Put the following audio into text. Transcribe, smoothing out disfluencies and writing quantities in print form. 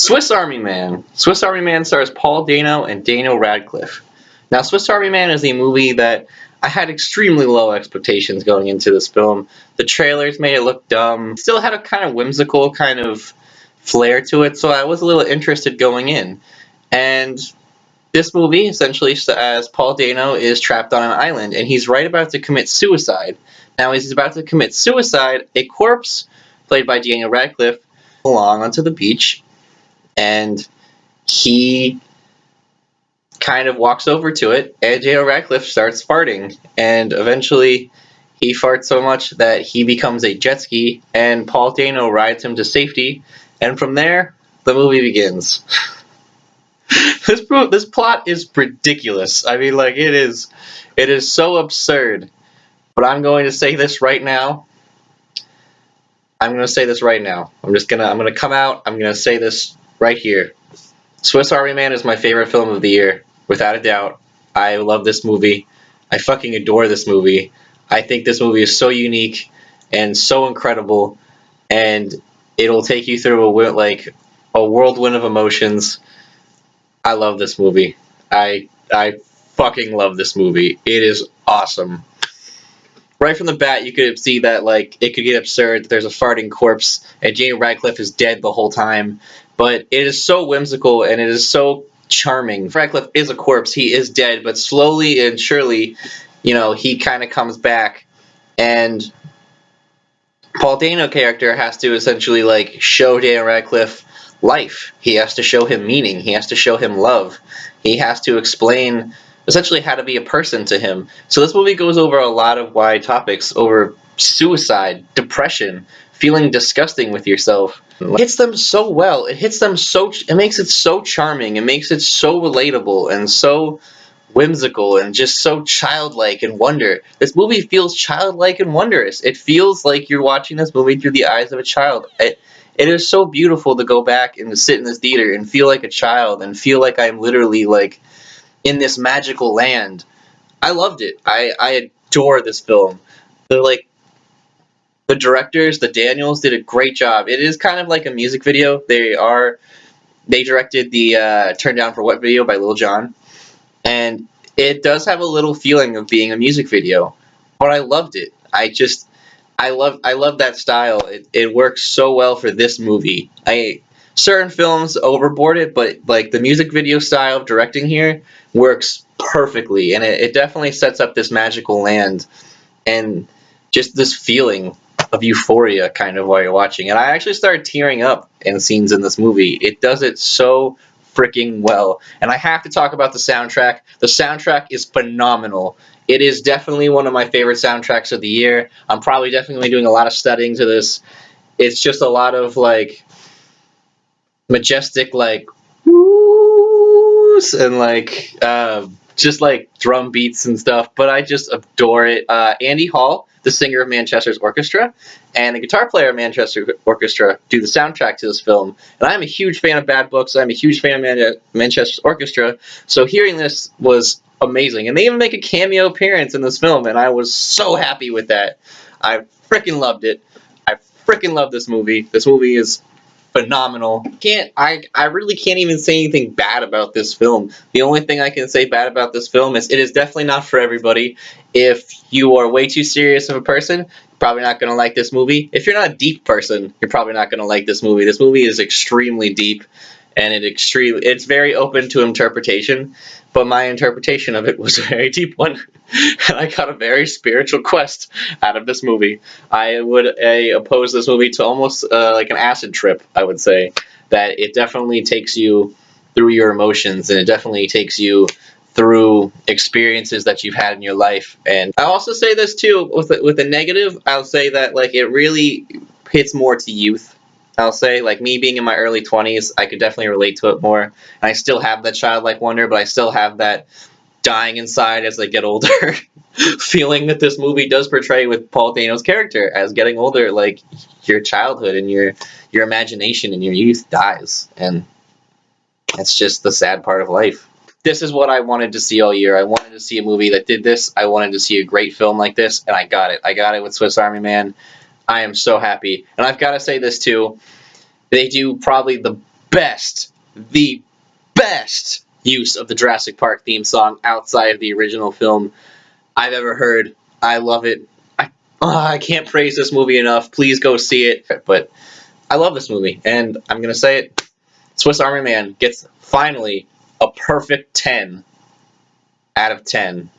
Swiss Army Man. Swiss Army Man stars Paul Dano and Daniel Radcliffe. Now, Swiss Army Man is a movie that I had extremely low expectations going into this film. The trailers made it look dumb. It still had a kind of whimsical kind of flair to it, so I was a little interested going in. And this movie, essentially, as Paul Dano is trapped on an island, and he's right about to commit suicide. Now, as he's about to commit suicide, a corpse, played by Daniel Radcliffe, along onto the beach, and he kind of walks over to it, and Daniel Radcliffe starts farting, and eventually he farts so much that he becomes a jet ski, and Paul Dano rides him to safety, and from there, the movie begins. This plot is ridiculous. I mean, like, it is so absurd. But I'm going to say this right now. I'm gonna come out. I'm gonna say this right here. Swiss Army Man is my favorite film of the year, without a doubt. I love this movie. I fucking adore this movie. I think this movie is so unique and so incredible, and it'll take you through a whirlwind of emotions. I love this movie. I fucking love this movie. It is awesome. Right from the bat, you could see that like it could get absurd. There's a farting corpse, and Daniel Radcliffe is dead the whole time. But it is so whimsical, and it is so charming. Radcliffe is a corpse. He is dead, but slowly and surely, he kind of comes back, and Paul Dano character has to essentially like show Daniel Radcliffe life. He has to show him meaning. He has to show him love. He has to explain essentially how to be a person to him. So this movie goes over a lot of wide topics over suicide, depression, feeling disgusting with yourself. It hits them so well. It makes it so charming. It makes it so relatable and so whimsical and just so childlike and wonder. This movie feels childlike and wondrous. It feels like you're watching this movie through the eyes of a child. It is so beautiful to go back and to sit in this theater and feel like a child and feel like I'm literally like in this magical land. I loved it. I adore this film. The directors, the Daniels, did a great job. It is kind of like a music video. They directed the Turn Down for What video by Lil Jon, and it does have a little feeling of being a music video. But I loved it. I love that style. It works so well for this movie. Certain films overboard it, but like the music video style of directing here works perfectly, and it definitely sets up this magical land and just this feeling of euphoria kind of while you're watching. And I actually started tearing up in scenes in this movie. It does it so freaking well. And I have to talk about the soundtrack. The soundtrack is phenomenal. It is definitely one of my favorite soundtracks of the year. I'm probably definitely doing a lot of studying to this. It's just a lot of like majestic like whoos and like just like drum beats and stuff, but I just adore it. Andy Hall, the singer of Manchester's Orchestra, and the guitar player of Manchester Orchestra do the soundtrack to this film. And I'm a huge fan of Bad Books. I'm a huge fan of Manchester's Orchestra. So hearing this was amazing. And they even make a cameo appearance in this film, and I was so happy with that. I freaking loved it. I freaking love this movie. This movie is phenomenal. I really can't even say anything bad about this film. The only thing I can say bad about this film is it is definitely not for everybody. If you are way too serious of a person, you're probably not going to like this movie. If you're not a deep person, you're probably not going to like this movie. This movie is extremely deep, and it's very open to interpretation, but my interpretation of it was a very deep one, and I got a very spiritual quest out of this movie. I would oppose this movie to almost like an acid trip, I would say, that it definitely takes you through your emotions, and it definitely takes you through experiences that you've had in your life. And I also say this too, with a negative, I'll say that like it really hits more to youth. I'll say, like, me being in my early 20s, I could definitely relate to it more. And I still have that childlike wonder, but I still have that dying inside as I get older feeling that this movie does portray with Paul Dano's character as getting older. Like, your childhood and your imagination and your youth dies. And that's just the sad part of life. This is what I wanted to see all year. I wanted to see a movie that did this. I wanted to see a great film like this, and I got it. I got it with Swiss Army Man. I am so happy. And I've got to say this too. They do probably the the best use of the Jurassic Park theme song outside of the original film I've ever heard. I love it. I can't praise this movie enough. Please go see it. But I love this movie, and I'm going to say it. Swiss Army Man gets finally a perfect 10 out of 10.